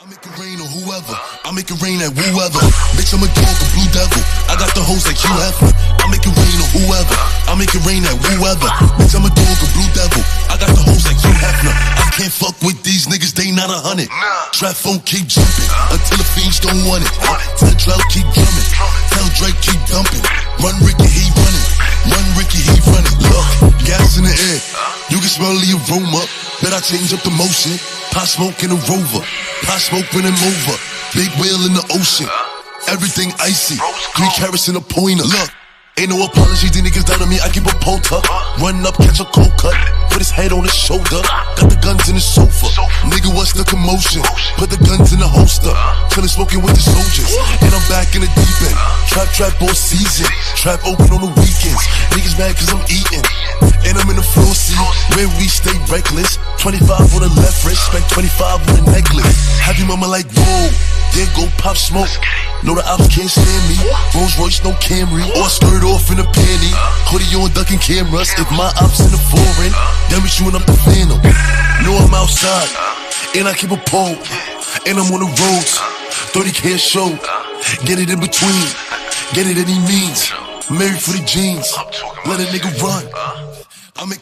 I make it rain on whoever. I make it rain at whoever. Bitch, I'm a dog, a blue devil. I got the hoes like Hugh Hefner. I make it rain on whoever. I make it rain at whoever. Bitch, I'm a dog, a blue devil. I got the hoes like Hugh Hefner. I can't fuck with these niggas, they not 100. Trap phone keep jumping until the fiends don't want it. Tell Drell keep drumming. Tell Drake keep dumping. Run Ricky, he running. Run Ricky, he running. Look, gas in the air. You can smell the aroma. Bet I change up the motion. Pot smoke in a Rover. Pot smoke when I'm over. Big wheel in the ocean. Everything icy. 3 carats in a pointer. Look, ain't no apology. These niggas down on me. I keep a pole tuck. Run up, catch a cold cut. Put his head on his shoulder. Got the guns in the sofa. Nigga, what's the commotion? Put the guns in the holster. Chillin' smoking with the soldiers. And I'm back in the deep end. Trap all season. Trap open on the weekends. Niggas mad cause I'm eating. And I'm in the floor seat where we stay reckless. 25 on the left wrist, spent 25 on the necklace. Have your mama like, whoa, there go Pop Smoke. No, the ops can't stand me. Rolls Royce, no Camry. Or skirt off in a panty. Hoodie on ducking cameras. If my ops in the foreign, then we shooting up the Phantom. Know I'm outside, and I keep a pole. And I'm on the roads, 30K a show. Get it in between, get it any means. Married for the jeans, let a nigga run. I make